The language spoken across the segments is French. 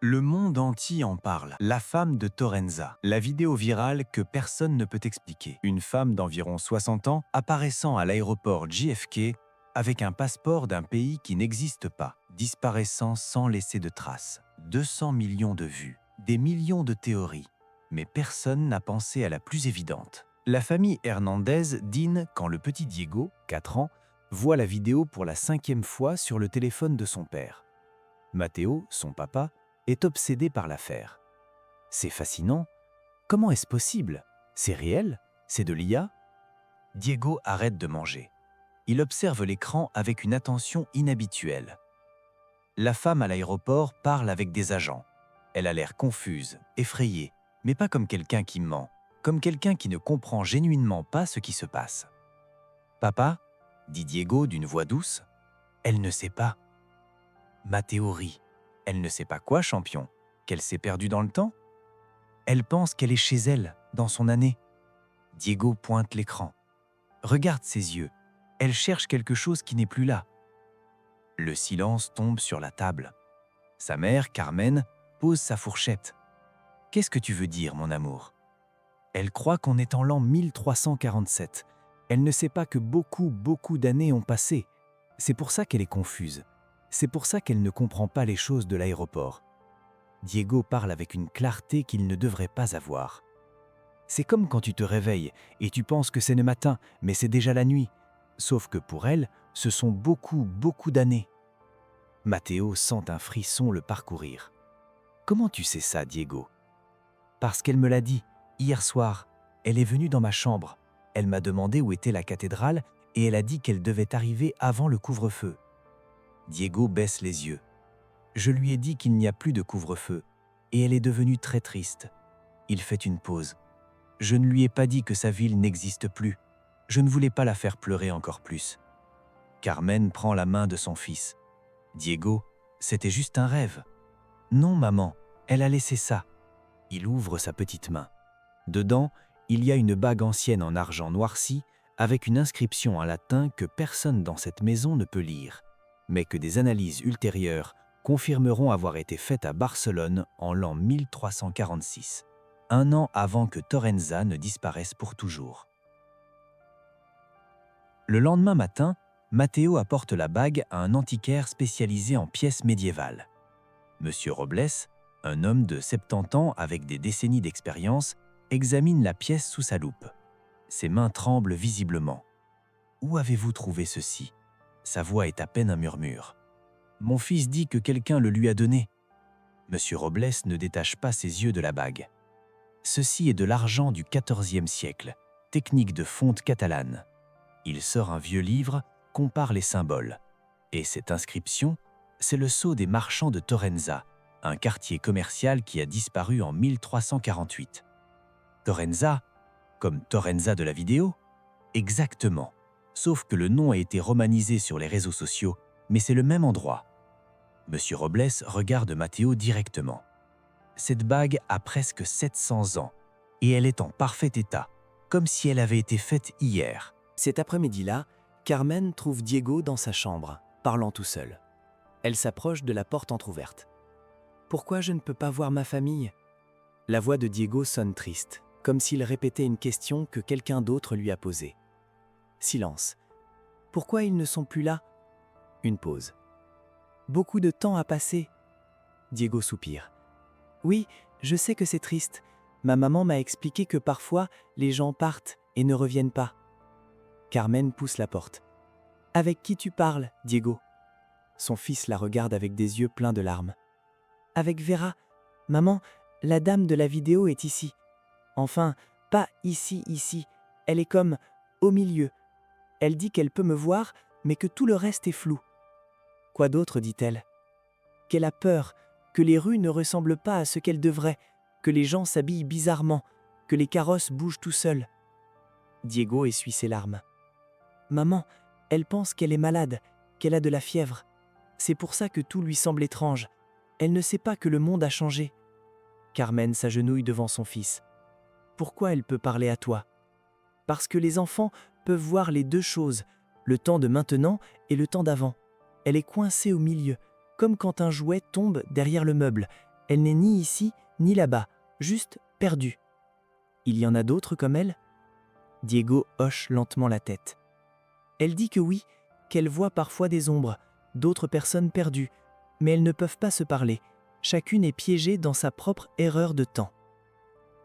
Le monde entier en parle. La femme de Torrenza. La vidéo virale que personne ne peut expliquer. Une femme d'environ 60 ans apparaissant à l'aéroport JFK avec un passeport d'un pays qui n'existe pas, disparaissant sans laisser de traces. 200 millions de vues, des millions de théories. Mais personne n'a pensé à la plus évidente. La famille Hernandez dîne quand le petit Diego, 4 ans, voit la vidéo pour la 5e fois sur le téléphone de son père. Matteo, son papa, est obsédé par l'affaire. C'est fascinant. Comment est-ce possible? C'est réel? C'est de l'IA? Diego arrête de manger. Il observe l'écran avec une attention inhabituelle. La femme à l'aéroport parle avec des agents. Elle a l'air confuse, effrayée, mais pas comme quelqu'un qui ment, comme quelqu'un qui ne comprend genuinement pas ce qui se passe. « Papa ?» dit Diego d'une voix douce. « Elle ne sait pas. » Matteo rit. « Elle ne sait pas quoi, champion? Qu'elle s'est perdue dans le temps? Elle pense qu'elle est chez elle, dans son année. » Diego pointe l'écran. Regarde ses yeux. Elle cherche quelque chose qui n'est plus là. Le silence tombe sur la table. Sa mère, Carmen, pose sa fourchette. « Qu'est-ce que tu veux dire, mon amour ?» Elle croit qu'on est en l'an 1347. Elle ne sait pas que beaucoup d'années ont passé. C'est pour ça qu'elle est confuse. C'est pour ça qu'elle ne comprend pas les choses de l'aéroport. Diego parle avec une clarté qu'il ne devrait pas avoir. C'est comme quand tu te réveilles et tu penses que c'est le matin, mais c'est déjà la nuit. Sauf que pour elle, ce sont beaucoup d'années. Matteo sent un frisson le parcourir. « Comment tu sais ça, Diego ?»« Parce qu'elle me l'a dit. Hier soir, elle est venue dans ma chambre. Elle m'a demandé où était la cathédrale et elle a dit qu'elle devait arriver avant le couvre-feu. » Diego baisse les yeux. Je lui ai dit qu'il n'y a plus de couvre-feu et elle est devenue très triste. Il fait une pause. Je ne lui ai pas dit que sa ville n'existe plus. Je ne voulais pas la faire pleurer encore plus. Carmen prend la main de son fils. Diego, c'était juste un rêve. Non, maman, elle a laissé ça. Il ouvre sa petite main. Dedans, il y a une bague ancienne en argent noirci avec une inscription en latin que personne dans cette maison ne peut lire, mais que des analyses ultérieures confirmeront avoir été faites à Barcelone en l'an 1346, un an avant que Torrenza ne disparaisse pour toujours. Le lendemain matin, Matteo apporte la bague à un antiquaire spécialisé en pièces médiévales. Monsieur Robles, un homme de 70 ans avec des décennies d'expérience, examine la pièce sous sa loupe. Ses mains tremblent visiblement. « Où avez-vous trouvé ceci ?» Sa voix est à peine un murmure. « Mon fils dit que quelqu'un le lui a donné. » Monsieur Robles ne détache pas ses yeux de la bague. « Ceci est de l'argent du XIVe siècle, technique de fonte catalane. » Il sort un vieux livre, compare les symboles. Et cette inscription, c'est le sceau des marchands de Torrenza, un quartier commercial qui a disparu en 1348. Torrenza, comme Torrenza de la vidéo? Exactement. Sauf que le nom a été romanisé sur les réseaux sociaux, mais c'est le même endroit. Monsieur Robles regarde Matteo directement. Cette bague a presque 700 ans, et elle est en parfait état, comme si elle avait été faite hier. Cet après-midi-là, Carmen trouve Diego dans sa chambre, parlant tout seul. Elle s'approche de la porte entr'ouverte. « Pourquoi je ne peux pas voir ma famille ?» La voix de Diego sonne triste, comme s'il répétait une question que quelqu'un d'autre lui a posée. Silence. « Pourquoi ils ne sont plus là ?» Une pause. « Beaucoup de temps a passé. » Diego soupire. « Oui, je sais que c'est triste. Ma maman m'a expliqué que parfois, les gens partent et ne reviennent pas. » Carmen pousse la porte. « Avec qui tu parles, Diego ?» Son fils la regarde avec des yeux pleins de larmes. « Avec Vera. Maman, la dame de la vidéo est ici. Enfin, pas ici. Elle est comme au milieu. Elle dit qu'elle peut me voir, mais que tout le reste est flou. » Quoi d'autre, dit-elle? Qu'elle a peur, que les rues ne ressemblent pas à ce qu'elles devraient, que les gens s'habillent bizarrement, que les carrosses bougent tout seuls. Diego essuie ses larmes. Maman, elle pense qu'elle est malade, qu'elle a de la fièvre. C'est pour ça que tout lui semble étrange. Elle ne sait pas que le monde a changé. Carmen s'agenouille devant son fils. Pourquoi elle peut parler à toi? Parce que les enfants peuvent voir les deux choses, le temps de maintenant et le temps d'avant. Elle est coincée au milieu, comme quand un jouet tombe derrière le meuble. Elle n'est ni ici, ni là-bas, juste perdue. Il y en a d'autres comme elle? Diego hoche lentement la tête. Elle dit que oui, qu'elle voit parfois des ombres, d'autres personnes perdues, mais elles ne peuvent pas se parler. Chacune est piégée dans sa propre erreur de temps.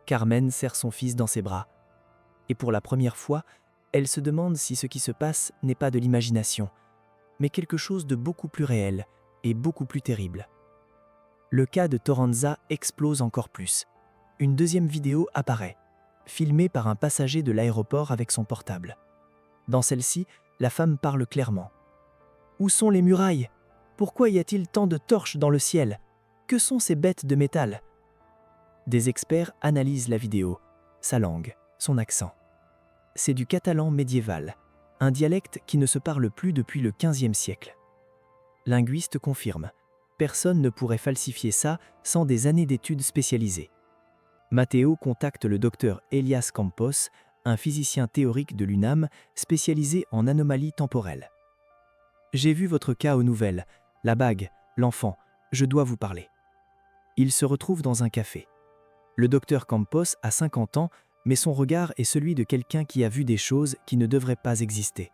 Carmen serre son fils dans ses bras. Et pour la première fois, elle se demande si ce qui se passe n'est pas de l'imagination, mais quelque chose de beaucoup plus réel et beaucoup plus terrible. Le cas de Toranza explose encore plus. Une deuxième vidéo apparaît, filmée par un passager de l'aéroport avec son portable. Dans celle-ci, la femme parle clairement. « Où sont les murailles? Pourquoi y a-t-il tant de torches dans le ciel? Que sont ces bêtes de métal ?» Des experts analysent la vidéo, sa langue, son accent. C'est du catalan médiéval, un dialecte qui ne se parle plus depuis le XVe siècle. Linguiste confirme, personne ne pourrait falsifier ça sans des années d'études spécialisées. Matteo contacte le docteur Elias Campos, un physicien théorique de l'UNAM spécialisé en anomalies temporelles. « J'ai vu votre cas aux nouvelles, la bague, l'enfant, je dois vous parler. » Il se retrouve dans un café. Le docteur Campos a 50 ans, mais son regard est celui de quelqu'un qui a vu des choses qui ne devraient pas exister.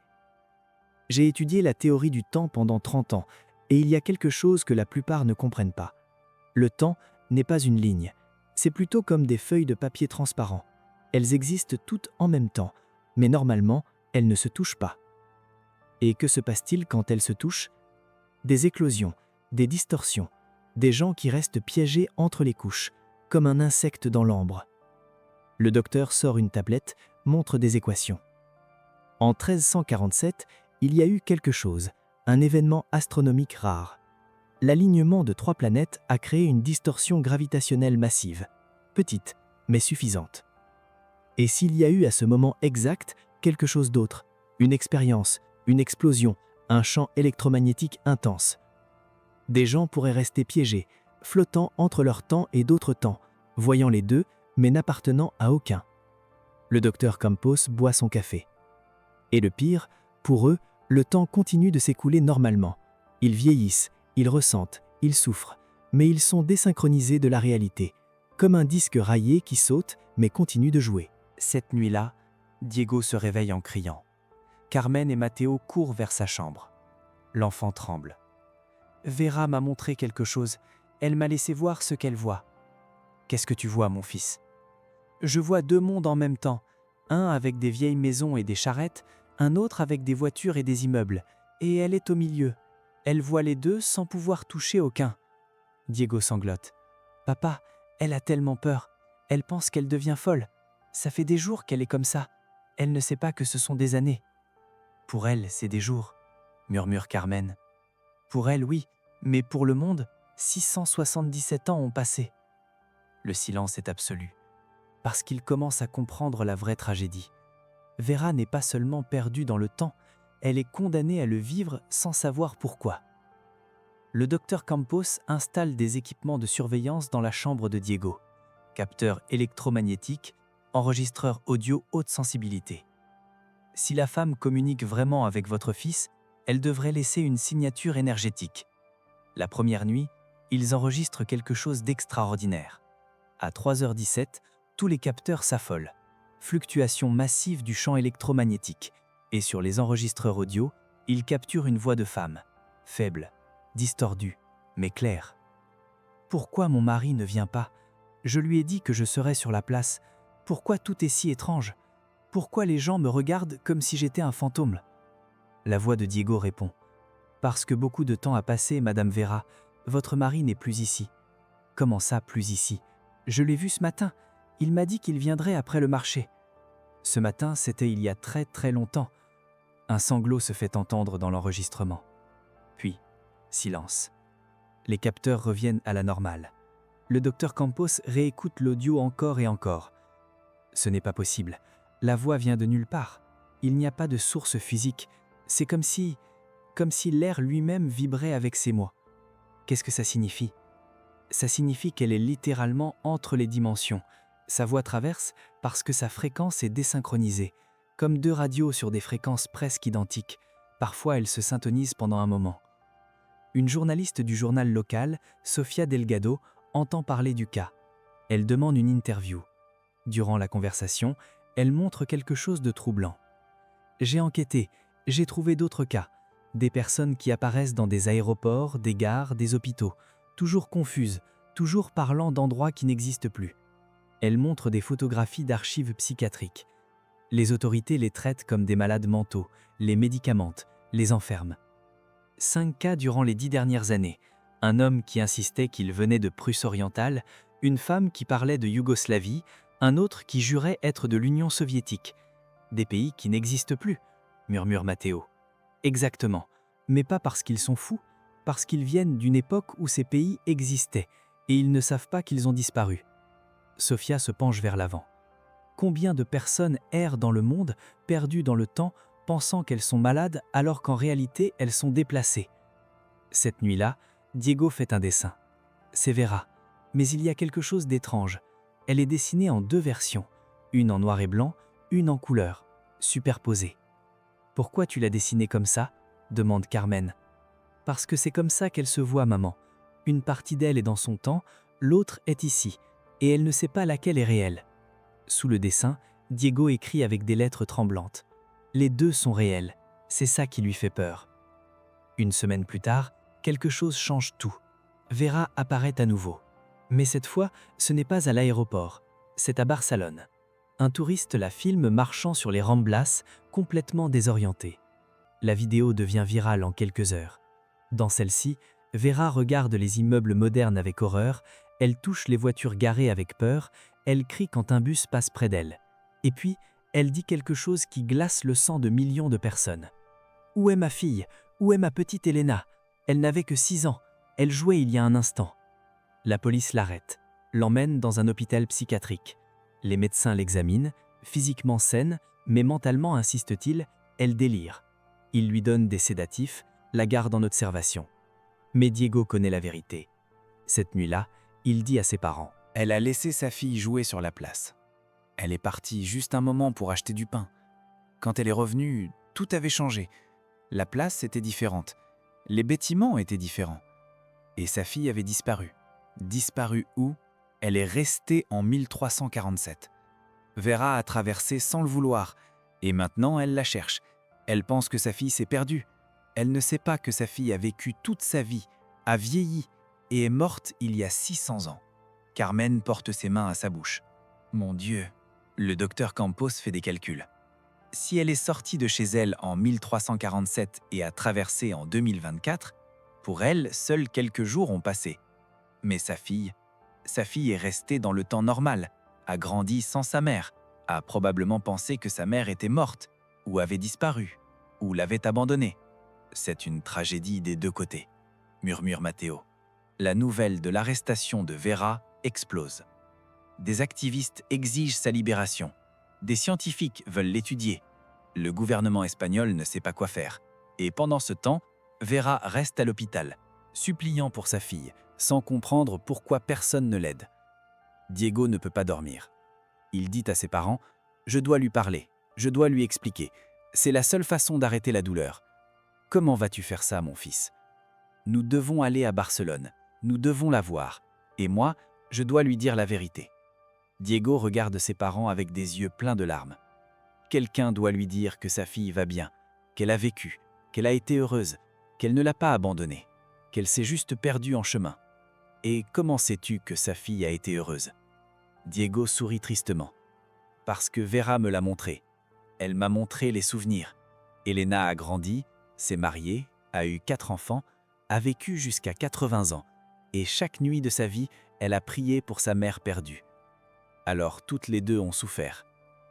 « J'ai étudié la théorie du temps pendant 30 ans, et il y a quelque chose que la plupart ne comprennent pas. Le temps n'est pas une ligne, c'est plutôt comme des feuilles de papier transparent. Elles existent toutes en même temps, mais normalement, elles ne se touchent pas. Et que se passe-t-il quand elles se touchent? Des éclosions, des distorsions, des gens qui restent piégés entre les couches, comme un insecte dans l'ambre. » Le docteur sort une tablette, montre des équations. En 1347, il y a eu quelque chose, un événement astronomique rare. L'alignement de 3 planètes a créé une distorsion gravitationnelle massive, petite, mais suffisante. Et s'il y a eu à ce moment exact quelque chose d'autre, une expérience, une explosion, un champ électromagnétique intense. Des gens pourraient rester piégés, flottant entre leur temps et d'autres temps, voyant les deux, mais n'appartenant à aucun. Le docteur Campos boit son café. Et le pire, pour eux, le temps continue de s'écouler normalement. Ils vieillissent, ils ressentent, ils souffrent, mais ils sont désynchronisés de la réalité, comme un disque raillé qui saute mais continue de jouer. Cette nuit-là, Diego se réveille en criant. Carmen et Matteo courent vers sa chambre. L'enfant tremble. « Vera m'a montré quelque chose. Elle m'a laissé voir ce qu'elle voit. »« Qu'est-ce que tu vois, mon fils ?»« Je vois 2 mondes en même temps, un avec des vieilles maisons et des charrettes, un autre avec des voitures et des immeubles, et elle est au milieu. Elle voit les deux sans pouvoir toucher aucun. » Diego sanglote. « Papa, elle a tellement peur. Elle pense qu'elle devient folle. Ça fait des jours qu'elle est comme ça. Elle ne sait pas que ce sont des années. »« Pour elle, c'est des jours, » murmure Carmen. « Pour elle, oui, mais pour le monde, 677 ans ont passé. » Le silence est absolu, parce qu'il commence à comprendre la vraie tragédie. Vera n'est pas seulement perdue dans le temps, elle est condamnée à le vivre sans savoir pourquoi. Le docteur Campos installe des équipements de surveillance dans la chambre de Diego. Capteurs électromagnétiques, enregistreur audio haute sensibilité. Si la femme communique vraiment avec votre fils, elle devrait laisser une signature énergétique. La première nuit, ils enregistrent quelque chose d'extraordinaire. À 3h17, tous les capteurs s'affolent. Fluctuation massive du champ électromagnétique. Et sur les enregistreurs audio, ils capturent une voix de femme, faible, distordue, mais claire. « Pourquoi mon mari ne vient pas? Je lui ai dit que je serais sur la place. Pourquoi tout est si étrange? Pourquoi les gens me regardent comme si j'étais un fantôme ?» La voix de Diego répond. « Parce que beaucoup de temps a passé, Madame Vera. Votre mari n'est plus ici. »« Comment ça, plus ici? Je l'ai vu ce matin. Il m'a dit qu'il viendrait après le marché. » Ce matin, c'était il y a très très longtemps. Un sanglot se fait entendre dans l'enregistrement. Puis, silence. Les capteurs reviennent à la normale. Le docteur Campos réécoute l'audio encore et encore. Ce n'est pas possible. La voix vient de nulle part. Il n'y a pas de source physique. C'est comme si l'air lui-même vibrait avec ses mots. Qu'est-ce que ça signifie? Ça signifie qu'elle est littéralement entre les dimensions. Sa voix traverse parce que sa fréquence est désynchronisée, comme 2 radios sur des fréquences presque identiques. Parfois, elles se syntonisent pendant un moment. Une journaliste du journal local, Sofia Delgado, entend parler du cas. Elle demande une interview. Durant la conversation, elle montre quelque chose de troublant. J'ai enquêté, j'ai trouvé d'autres cas. Des personnes qui apparaissent dans des aéroports, des gares, des hôpitaux, toujours confuses, toujours parlant d'endroits qui n'existent plus. Elle montre des photographies d'archives psychiatriques. Les autorités les traitent comme des malades mentaux, les médicamentent, les enferment. 5 cas durant les 10 dernières années. Un homme qui insistait qu'il venait de Prusse orientale, une femme qui parlait de Yougoslavie, un autre qui jurait être de l'Union soviétique. Des pays qui n'existent plus, murmure Matteo. Exactement, mais pas parce qu'ils sont fous, parce qu'ils viennent d'une époque où ces pays existaient et ils ne savent pas qu'ils ont disparu. Sofia se penche vers l'avant. Combien de personnes errent dans le monde, perdues dans le temps, pensant qu'elles sont malades alors qu'en réalité elles sont déplacées. Cette nuit-là, Diego fait un dessin. C'est Vera, mais il y a quelque chose d'étrange. Elle est dessinée en 2 versions, une en noir et blanc, une en couleur, superposée. « Pourquoi tu l'as dessinée comme ça ?» demande Carmen. « Parce que c'est comme ça qu'elle se voit, maman. Une partie d'elle est dans son temps, l'autre est ici, et elle ne sait pas laquelle est réelle. » Sous le dessin, Diego écrit avec des lettres tremblantes. Les 2 sont réels, c'est ça qui lui fait peur. Une semaine plus tard, quelque chose change tout. Vera apparaît à nouveau. Mais cette fois, ce n'est pas à l'aéroport, c'est à Barcelone. Un touriste la filme marchant sur les Ramblas, complètement désorienté. La vidéo devient virale en quelques heures. Dans celle-ci, Vera regarde les immeubles modernes avec horreur, elle touche les voitures garées avec peur, elle crie quand un bus passe près d'elle. Et puis, elle dit quelque chose qui glace le sang de millions de personnes. « Où est ma fille? Où est ma petite Elena? Elle n'avait que 6 ans. Elle jouait il y a un instant. » La police l'arrête, l'emmène dans un hôpital psychiatrique. Les médecins l'examinent, physiquement saine, mais mentalement, insiste-t-il, elle délire. Ils lui donnent des sédatifs, la gardent en observation. Mais Diego connaît la vérité. Cette nuit-là, il dit à ses parents. Elle a laissé sa fille jouer sur la place. Elle est partie juste un moment pour acheter du pain. Quand elle est revenue, tout avait changé. La place était différente. Les bâtiments étaient différents. Et sa fille avait disparu. Disparu où? Elle est restée en 1347. Vera a traversé sans le vouloir. Et maintenant, elle la cherche. Elle pense que sa fille s'est perdue. Elle ne sait pas que sa fille a vécu toute sa vie, a vieilli et est morte il y a 600 ans. Carmen porte ses mains à sa bouche. Mon Dieu, le docteur Campos fait des calculs. Si elle est sortie de chez elle en 1347 et a traversé en 2024, pour elle, seuls quelques jours ont passé. Mais sa fille est restée dans le temps normal, a grandi sans sa mère, a probablement pensé que sa mère était morte, ou avait disparu, ou l'avait abandonnée. C'est une tragédie des 2 côtés, murmure Matteo. La nouvelle de l'arrestation de Vera explose. Des activistes exigent sa libération. Des scientifiques veulent l'étudier. Le gouvernement espagnol ne sait pas quoi faire. Et pendant ce temps, Vera reste à l'hôpital, suppliant pour sa fille, sans comprendre pourquoi personne ne l'aide. Diego ne peut pas dormir. Il dit à ses parents « Je dois lui parler, je dois lui expliquer. C'est la seule façon d'arrêter la douleur. Comment vas-tu faire ça, mon fils? Nous devons aller à Barcelone, nous devons la voir. Et moi, je dois lui dire la vérité. » Diego regarde ses parents avec des yeux pleins de larmes. Quelqu'un doit lui dire que sa fille va bien, qu'elle a vécu, qu'elle a été heureuse, qu'elle ne l'a pas abandonnée, qu'elle s'est juste perdue en chemin. Et comment sais-tu que sa fille a été heureuse? Diego sourit tristement. Parce que Vera me l'a montré. Elle m'a montré les souvenirs. Elena a grandi, s'est mariée, a eu 4 enfants, a vécu jusqu'à 80 ans. Et chaque nuit de sa vie, elle a prié pour sa mère perdue. Alors toutes les 2 ont souffert,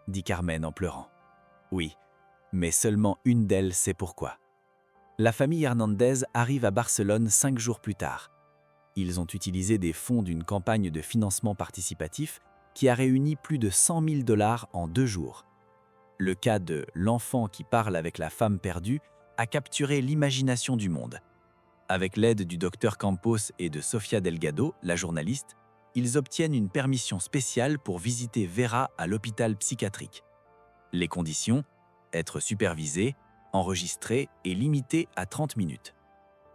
dit Carmen en pleurant. Oui, mais seulement une d'elles sait pourquoi. La famille Hernandez arrive à Barcelone 5 jours plus tard. Ils ont utilisé des fonds d'une campagne de financement participatif qui a réuni plus de 100 000 $ en 2 jours. Le cas de « l'enfant qui parle avec la femme perdue » a capturé l'imagination du monde. Avec l'aide du docteur Campos et de Sofia Delgado, la journaliste, ils obtiennent une permission spéciale pour visiter Vera à l'hôpital psychiatrique. Les conditions: être supervisés, enregistrés et limités à 30 minutes.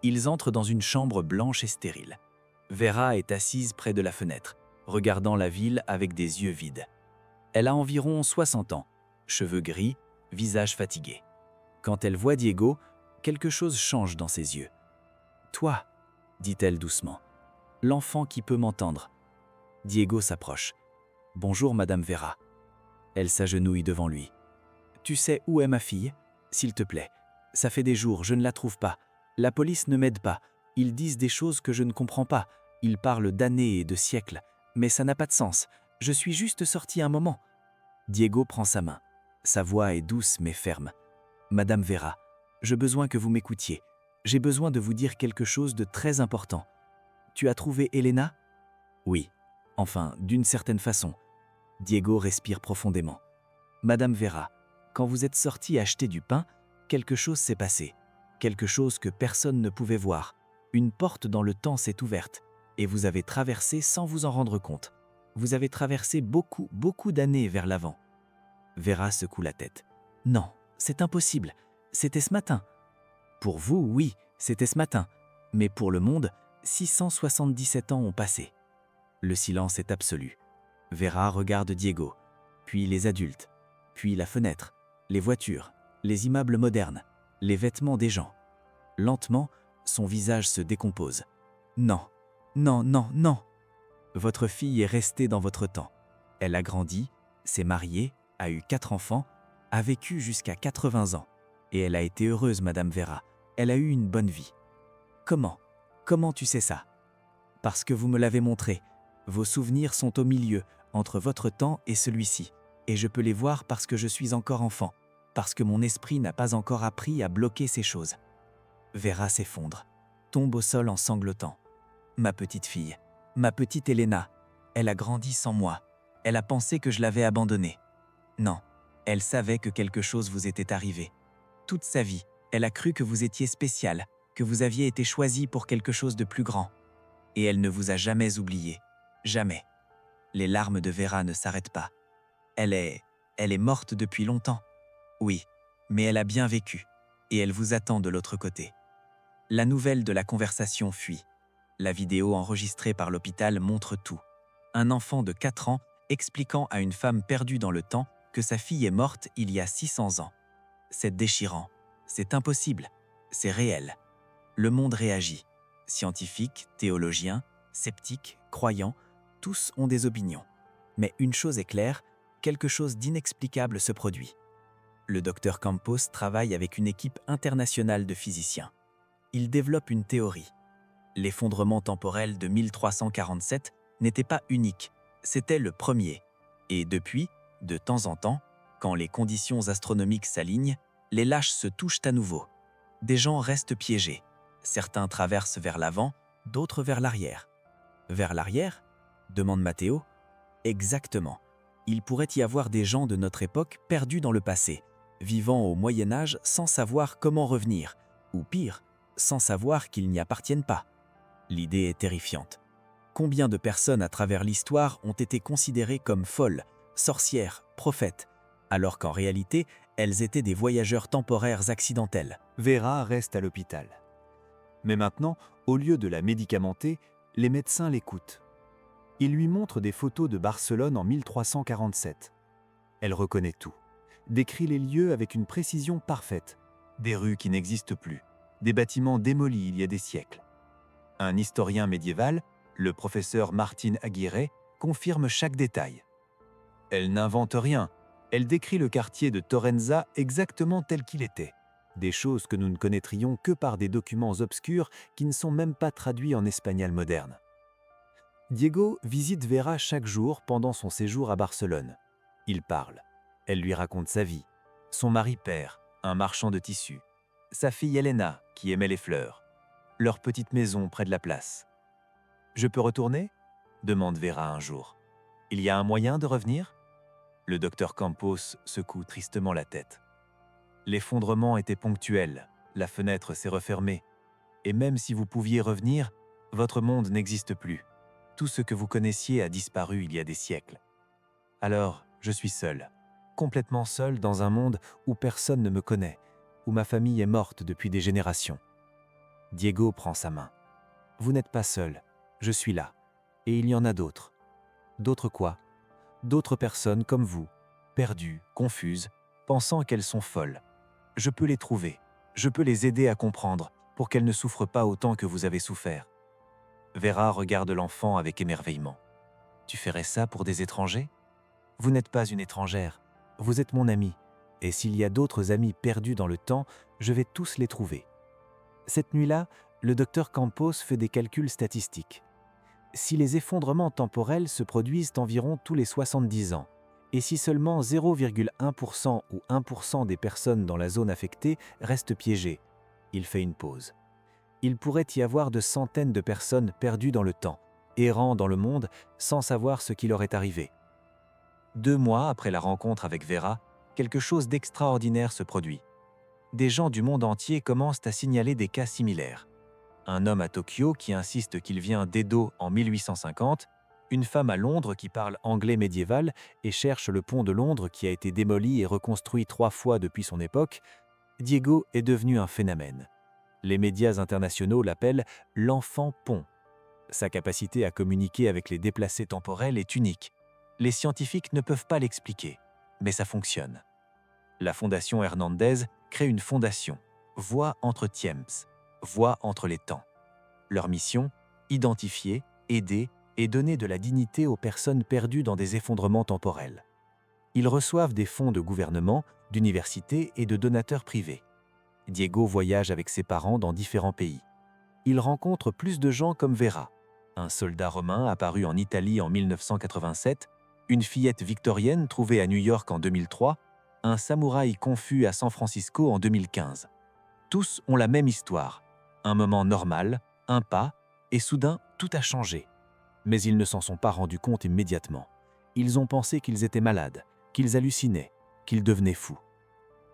Ils entrent dans une chambre blanche et stérile. Vera est assise près de la fenêtre, regardant la ville avec des yeux vides. Elle a environ 60 ans, cheveux gris, visage fatigué. Quand elle voit Diego, quelque chose change dans ses yeux. « Toi », dit-elle doucement, « l'enfant qui peut m'entendre. » Diego s'approche. « Bonjour, Madame Vera. » Elle s'agenouille devant lui. « Tu sais où est ma fille? S'il te plaît. Ça fait des jours, je ne la trouve pas. La police ne m'aide pas. Ils disent des choses que je ne comprends pas. Ils parlent d'années et de siècles. Mais ça n'a pas de sens. Je suis juste sorti un moment. » Diego prend sa main. Sa voix est douce mais ferme. « Madame Vera, j'ai besoin que vous m'écoutiez. J'ai besoin de vous dire quelque chose de très important. Tu as trouvé Elena? » « Oui. Enfin, d'une certaine façon. » Diego respire profondément. « Madame Vera, quand vous êtes sortie acheter du pain, quelque chose s'est passé. Quelque chose que personne ne pouvait voir. Une porte dans le temps s'est ouverte et vous avez traversé sans vous en rendre compte. Vous avez traversé beaucoup d'années vers l'avant. » Vera secoue la tête. « Non, c'est impossible. C'était ce matin. » « Pour vous, oui, c'était ce matin. Mais pour le monde, 677 ans ont passé. » Le silence est absolu. Vera regarde Diego, puis les adultes, puis la fenêtre, les voitures, les immeubles modernes, les vêtements des gens. Lentement, son visage se décompose. « Non, non, non, non. Votre fille est restée dans votre temps. Elle a grandi, s'est mariée, a eu 4 enfants, a vécu jusqu'à 80 ans. Et elle a été heureuse, Madame Vera. Elle a eu une bonne vie. » « Comment? Comment tu sais ça? » « Parce que vous me l'avez montré. Vos souvenirs sont au milieu, entre votre temps et celui-ci. Et je peux les voir parce que je suis encore enfant, parce que mon esprit n'a pas encore appris à bloquer ces choses. » Vera s'effondre, tombe au sol en sanglotant. « Ma petite fille, ma petite Elena, elle a grandi sans moi. Elle a pensé que je l'avais abandonnée. Non, elle savait que quelque chose vous était arrivé. Toute sa vie, elle a cru que vous étiez spécial, que vous aviez été choisi pour quelque chose de plus grand. Et elle ne vous a jamais oublié. Jamais. » Les larmes de Vera ne s'arrêtent pas. Elle est morte depuis longtemps. Oui, mais elle a bien vécu. Et elle vous attend de l'autre côté. La nouvelle de la conversation fuit. La vidéo enregistrée par l'hôpital montre tout. Un enfant de 4 ans expliquant à une femme perdue dans le temps que sa fille est morte il y a 600 ans. C'est déchirant. C'est impossible. C'est réel. Le monde réagit. Scientifiques, théologiens, sceptiques, croyants, tous ont des opinions. Mais une chose est claire, quelque chose d'inexplicable se produit. Le docteur Campos travaille avec une équipe internationale de physiciens. Il développe une théorie. L'effondrement temporel de 1347 n'était pas unique, c'était le premier. Et depuis, de temps en temps, quand les conditions astronomiques s'alignent, les lâches se touchent à nouveau. Des gens restent piégés. Certains traversent vers l'avant, d'autres vers l'arrière. « Vers l'arrière » demande Matteo. « Exactement. Il pourrait y avoir des gens de notre époque perdus dans le passé, vivant au Moyen-Âge sans savoir comment revenir, ou pire, sans savoir qu'ils n'y appartiennent pas. » L'idée est terrifiante. Combien de personnes à travers l'histoire ont été considérées comme folles, sorcières, prophètes, alors qu'en réalité, elles étaient des voyageurs temporaires accidentels. Vera reste à l'hôpital. Mais maintenant, au lieu de la médicamenter, les médecins l'écoutent. Ils lui montrent des photos de Barcelone en 1347. Elle reconnaît tout, décrit les lieux avec une précision parfaite. Des rues qui n'existent plus, des bâtiments démolis il y a des siècles. Un historien médiéval, le professeur Martin Aguirre, confirme chaque détail. Elle n'invente rien, elle décrit le quartier de Torrenza exactement tel qu'il était. Des choses que nous ne connaîtrions que par des documents obscurs qui ne sont même pas traduits en espagnol moderne. Diego visite Vera chaque jour pendant son séjour à Barcelone. Il parle. Elle lui raconte sa vie. Son mari père, un marchand de tissus. Sa fille Elena, qui aimait les fleurs. Leur petite maison près de la place. « Je peux retourner ?» demande Vera un jour. « Il y a un moyen de revenir ?» Le docteur Campos secoue tristement la tête. L'effondrement était ponctuel, la fenêtre s'est refermée. Et même si vous pouviez revenir, votre monde n'existe plus. Tout ce que vous connaissiez a disparu il y a des siècles. Alors, je suis seul, complètement seul dans un monde où personne ne me connaît, où ma famille est morte depuis des générations. Diego prend sa main. « Vous n'êtes pas seul, je suis là. Et il y en a d'autres. D'autres quoi? D'autres personnes comme vous, perdues, confuses, pensant qu'elles sont folles. Je peux les trouver. Je peux les aider à comprendre pour qu'elles ne souffrent pas autant que vous avez souffert. » Vera regarde l'enfant avec émerveillement. « Tu ferais ça pour des étrangers? Vous n'êtes pas une étrangère. Vous êtes mon amie. Et s'il y a d'autres amis perdus dans le temps, je vais tous les trouver. » Cette nuit-là, le docteur Campos fait des calculs statistiques. Si les effondrements temporels se produisent environ tous les 70 ans, et si seulement 0,1% ou 1% des personnes dans la zone affectée restent piégées, il fait une pause. Il pourrait y avoir de centaines de personnes perdues dans le temps, errant dans le monde sans savoir ce qui leur est arrivé. 2 mois après la rencontre avec Vera, quelque chose d'extraordinaire se produit. Des gens du monde entier commencent à signaler des cas similaires. Un homme à Tokyo qui insiste qu'il vient d'Edo en 1850, une femme à Londres qui parle anglais médiéval et cherche le pont de Londres qui a été démoli et reconstruit 3 fois depuis son époque. Diego est devenu un phénomène. Les médias internationaux l'appellent « l'enfant pont ». Sa capacité à communiquer avec les déplacés temporels est unique. Les scientifiques ne peuvent pas l'expliquer, mais ça fonctionne. La Fondation Hernandez crée une fondation, Voix entre Tiemps, Voix entre les temps. Leur mission, identifier, aider et donner de la dignité aux personnes perdues dans des effondrements temporels. Ils reçoivent des fonds de gouvernement, d'universités et de donateurs privés. Diego voyage avec ses parents dans différents pays. Il rencontre plus de gens comme Vera, un soldat romain apparu en Italie en 1987, une fillette victorienne trouvée à New York en 2003, un samouraï confus à San Francisco en 2015. Tous ont la même histoire. Un moment normal, un pas, et soudain, tout a changé. Mais ils ne s'en sont pas rendus compte immédiatement. Ils ont pensé qu'ils étaient malades, qu'ils hallucinaient, qu'ils devenaient fous.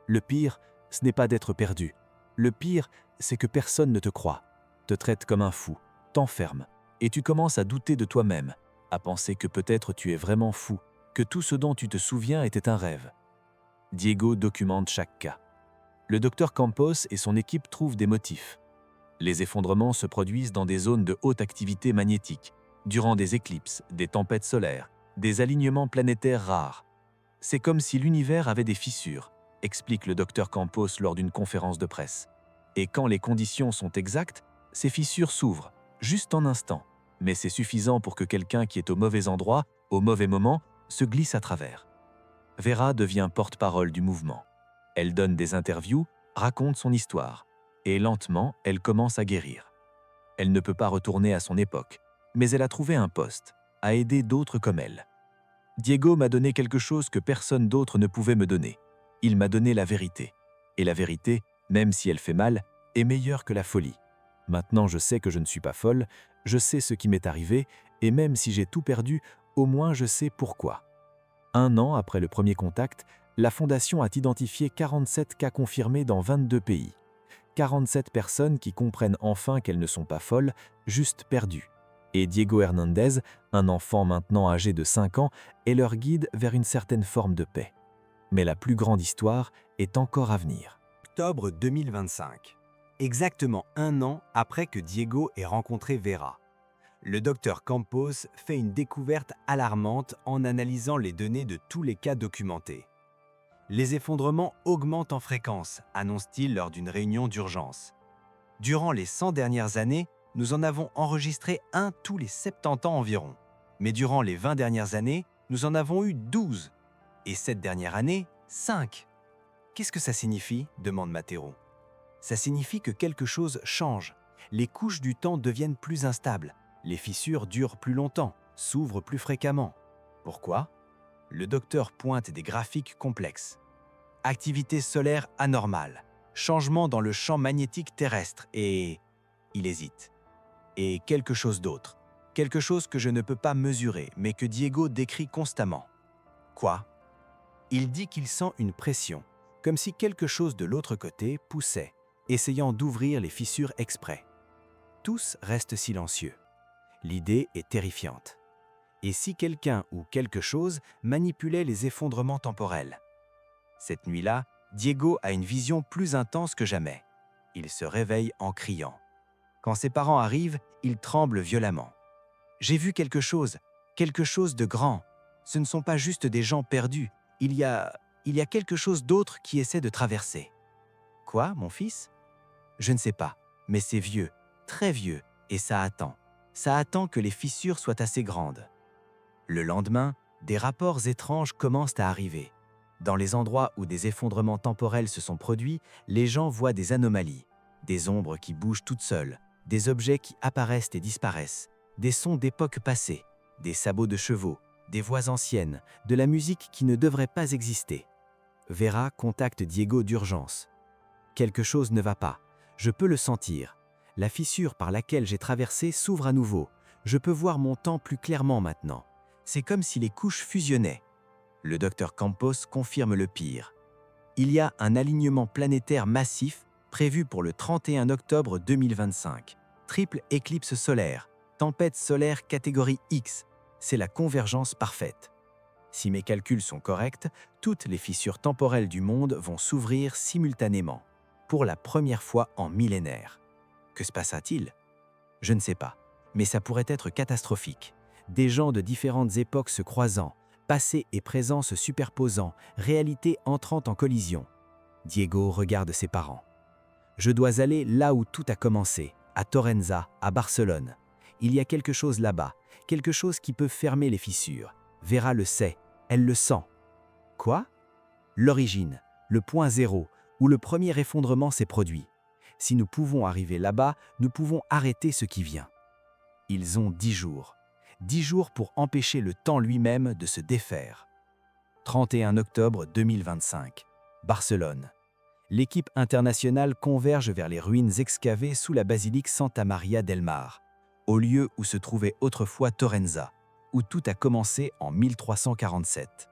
Le pire, ce n'est pas d'être perdu. Le pire, c'est que personne ne te croit, te traite comme un fou, t'enferme, et tu commences à douter de toi-même, à penser que peut-être tu es vraiment fou, que tout ce dont tu te souviens était un rêve. Diego documente chaque cas. Le docteur Campos et son équipe trouvent des motifs. Les effondrements se produisent dans des zones de haute activité magnétique, durant des éclipses, des tempêtes solaires, des alignements planétaires rares. C'est comme si l'univers avait des fissures, explique le docteur Campos lors d'une conférence de presse. Et quand les conditions sont exactes, ces fissures s'ouvrent, juste en instant. Mais c'est suffisant pour que quelqu'un qui est au mauvais endroit, au mauvais moment, se glisse à travers. Vera devient porte-parole du mouvement. Elle donne des interviews, raconte son histoire. Et lentement, elle commence à guérir. Elle ne peut pas retourner à son époque, mais elle a trouvé un poste, à aider d'autres comme elle. Diego m'a donné quelque chose que personne d'autre ne pouvait me donner. Il m'a donné la vérité. Et la vérité, même si elle fait mal, est meilleure que la folie. Maintenant, je sais que je ne suis pas folle, je sais ce qui m'est arrivé, et même si j'ai tout perdu, au moins je sais pourquoi. 1 an après le premier contact, la Fondation a identifié 47 cas confirmés dans 22 pays. 47 personnes qui comprennent enfin qu'elles ne sont pas folles, juste perdues. Et Diego Hernandez, un enfant maintenant âgé de 5 ans, est leur guide vers une certaine forme de paix. Mais la plus grande histoire est encore à venir. Octobre 2025. Exactement 1 an après que Diego ait rencontré Vera. Le docteur Campos fait une découverte alarmante en analysant les données de tous les cas documentés. Les effondrements augmentent en fréquence, annonce-t-il lors d'une réunion d'urgence. Durant les 100 dernières années, nous en avons enregistré un tous les 70 ans environ. Mais durant les 20 dernières années, nous en avons eu 12. Et cette dernière année, 5. Qu'est-ce que ça signifie ? Demande Mathéron. Ça signifie que quelque chose change. Les couches du temps deviennent plus instables. Les fissures durent plus longtemps, s'ouvrent plus fréquemment. Pourquoi ? Le docteur pointe des graphiques complexes. Activité solaire anormale, changement dans le champ magnétique terrestre et... il hésite. Et quelque chose d'autre. Quelque chose que je ne peux pas mesurer, mais que Diego décrit constamment. Quoi ? Il dit qu'il sent une pression, comme si quelque chose de l'autre côté poussait, essayant d'ouvrir les fissures exprès. Tous restent silencieux. L'idée est terrifiante. Et si quelqu'un ou quelque chose manipulait les effondrements temporels ? Cette nuit-là, Diego a une vision plus intense que jamais. Il se réveille en criant. Quand ses parents arrivent, il tremble violemment. J'ai vu quelque chose de grand. Ce ne sont pas juste des gens perdus. Il y a quelque chose d'autre qui essaie de traverser. Quoi, mon fils? Je ne sais pas, mais c'est vieux, très vieux, et ça attend. Ça attend que les fissures soient assez grandes. Le lendemain, des rapports étranges commencent à arriver. Dans les endroits où des effondrements temporels se sont produits, les gens voient des anomalies, des ombres qui bougent toutes seules, des objets qui apparaissent et disparaissent, des sons d'époques passées, des sabots de chevaux, des voix anciennes, de la musique qui ne devrait pas exister. Vera contacte Diego d'urgence. Quelque chose ne va pas. Je peux le sentir. La fissure par laquelle j'ai traversé s'ouvre à nouveau. Je peux voir mon temps plus clairement maintenant. C'est comme si les couches fusionnaient. Le docteur Campos confirme le pire. Il y a un alignement planétaire massif prévu pour le 31 octobre 2025. Triple éclipse solaire, tempête solaire catégorie X. C'est la convergence parfaite. Si mes calculs sont corrects, toutes les fissures temporelles du monde vont s'ouvrir simultanément, pour la première fois en millénaires. Que se passera-t-il? Je ne sais pas, mais ça pourrait être catastrophique. Des gens de différentes époques se croisant, passé et présent se superposant, réalité entrant en collision. Diego regarde ses parents. Je dois aller là où tout a commencé, à Torrenza, à Barcelone. Il y a quelque chose là-bas, quelque chose qui peut fermer les fissures. Vera le sait, elle le sent. Quoi? L'origine, le point zéro, où le premier effondrement s'est produit. Si nous pouvons arriver là-bas, nous pouvons arrêter ce qui vient. Ils ont 10 jours. 10 jours pour empêcher le temps lui-même de se défaire. 31 octobre 2025, Barcelone. L'équipe internationale converge vers les ruines excavées sous la basilique Santa Maria del Mar, au lieu où se trouvait autrefois Torrenza, où tout a commencé en 1347.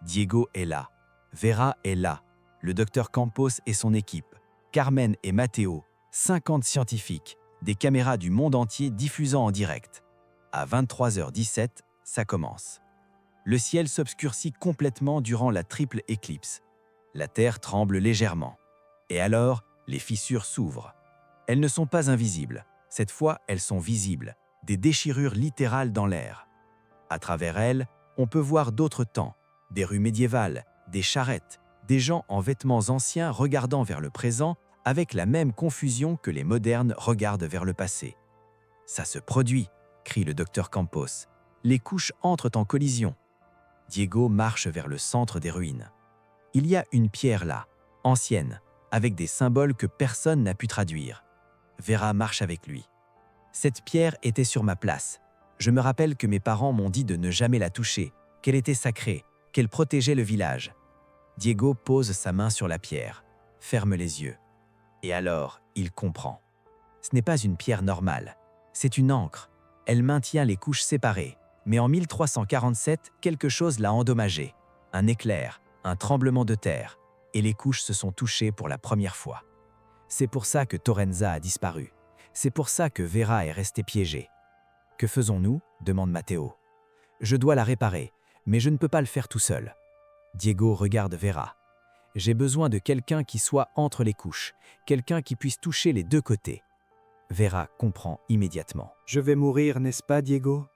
Diego est là, Vera est là, le docteur Campos et son équipe, Carmen et Matteo, 50 scientifiques, des caméras du monde entier diffusant en direct. À 23h17, ça commence. Le ciel s'obscurcit complètement durant la triple éclipse. La Terre tremble légèrement. Et alors, les fissures s'ouvrent. Elles ne sont pas invisibles. Cette fois, elles sont visibles, des déchirures littérales dans l'air. À travers elles, on peut voir d'autres temps, des rues médiévales, des charrettes, des gens en vêtements anciens regardant vers le présent avec la même confusion que les modernes regardent vers le passé. « Ça se produit !» crie le docteur Campos. « Les couches entrent en collision. » Diego marche vers le centre des ruines. Il y a une pierre là, ancienne, avec des symboles que personne n'a pu traduire. Vera marche avec lui. Cette pierre était sur ma place. Je me rappelle que mes parents m'ont dit de ne jamais la toucher, qu'elle était sacrée, qu'elle protégeait le village. Diego pose sa main sur la pierre, ferme les yeux. Et alors, il comprend. Ce n'est pas une pierre normale, c'est une encre. Elle maintient les couches séparées. Mais en 1347, quelque chose l'a endommagée. Un éclair, un tremblement de terre, et les couches se sont touchées pour la première fois. C'est pour ça que Torrenza a disparu. C'est pour ça que Vera est restée piégée. « Que faisons-nous » demande Matteo. « Je dois la réparer, mais je ne peux pas le faire tout seul. » Diego regarde Vera. « J'ai besoin de quelqu'un qui soit entre les couches, quelqu'un qui puisse toucher les deux côtés. » Vera comprend immédiatement. « Je vais mourir, n'est-ce pas, Diego ?»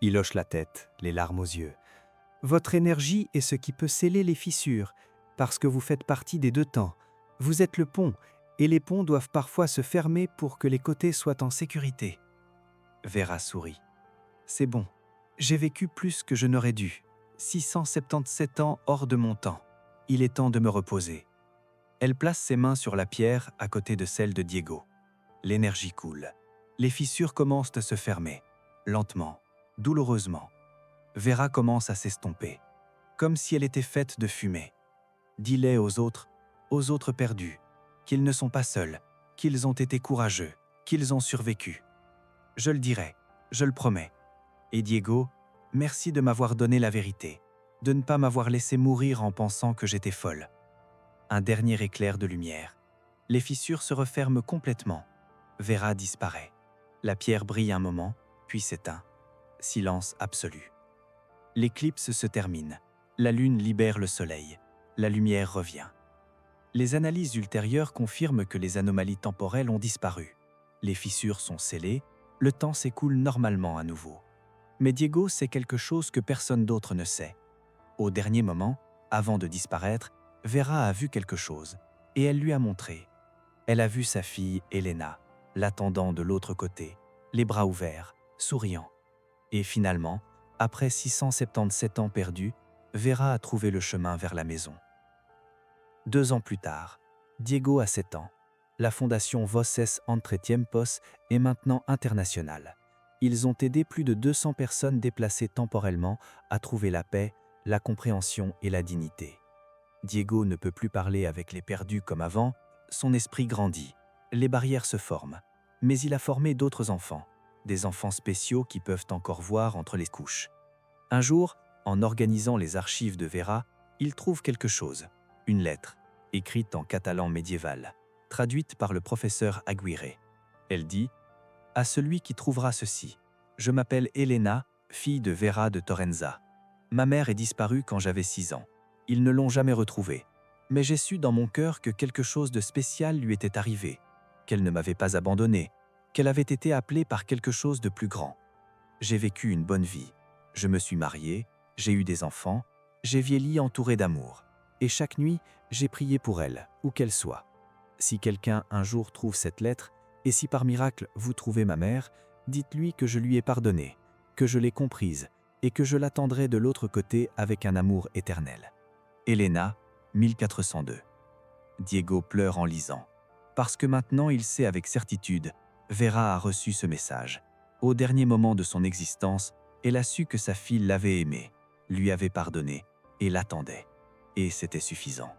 Il hoche la tête, les larmes aux yeux. « Votre énergie est ce qui peut sceller les fissures, parce que vous faites partie des deux temps. Vous êtes le pont, et les ponts doivent parfois se fermer pour que les côtés soient en sécurité. » Vera sourit. « C'est bon. J'ai vécu plus que je n'aurais dû. 677 ans hors de mon temps. Il est temps de me reposer. » Elle place ses mains sur la pierre à côté de celle de Diego. L'énergie coule. Les fissures commencent à se fermer, lentement, douloureusement. Vera commence à s'estomper, comme si elle était faite de fumée. Dis-les aux autres perdus, qu'ils ne sont pas seuls, qu'ils ont été courageux, qu'ils ont survécu. Je le dirai, je le promets. Et Diego, merci de m'avoir donné la vérité, de ne pas m'avoir laissé mourir en pensant que j'étais folle. Un dernier éclair de lumière. Les fissures se referment complètement. Vera disparaît. La pierre brille un moment, puis s'éteint. Silence absolu. L'éclipse se termine. La lune libère le soleil. La lumière revient. Les analyses ultérieures confirment que les anomalies temporelles ont disparu. Les fissures sont scellées, Le temps s'écoule normalement à nouveau. Mais Diego sait quelque chose que personne d'autre ne sait. Au dernier moment, avant de disparaître, Vera a vu quelque chose, et elle lui a montré. Elle a vu sa fille, Elena, l'attendant de l'autre côté, les bras ouverts, souriant. Et finalement, après 677 ans perdus, Vera a trouvé le chemin vers la maison. 2 ans plus tard, Diego a 7 ans. La fondation Voces Entre Tiempos est maintenant internationale. Ils ont aidé plus de 200 personnes déplacées temporellement à trouver la paix, la compréhension et la dignité. Diego ne peut plus parler avec les perdus comme avant, son esprit grandit, les barrières se forment. Mais il a formé d'autres enfants, des enfants spéciaux qui peuvent encore voir entre les couches. Un jour, en organisant les archives de Vera, il trouve quelque chose, une lettre, écrite en catalan médiéval, traduite par le professeur Aguirre. Elle dit « À celui qui trouvera ceci, je m'appelle Elena, fille de Vera de Torenza. Ma mère est disparue quand j'avais 6 ans. Ils ne l'ont jamais retrouvée. Mais j'ai su dans mon cœur que quelque chose de spécial lui était arrivé, qu'elle ne m'avait pas abandonnée, qu'elle avait été appelée par quelque chose de plus grand. J'ai vécu une bonne vie. Je me suis mariée, j'ai eu des enfants, j'ai vieilli entouré d'amour. Et chaque nuit, j'ai prié pour elle, où qu'elle soit. Si quelqu'un un jour trouve cette lettre, et si par miracle vous trouvez ma mère, dites-lui que je lui ai pardonné, que je l'ai comprise, et que je l'attendrai de l'autre côté avec un amour éternel. » Elena, 1402. Diego pleure en lisant. Parce que maintenant il sait avec certitude, Vera a reçu ce message. Au dernier moment de son existence, elle a su que sa fille l'avait aimé, lui avait pardonné et l'attendait. Et c'était suffisant.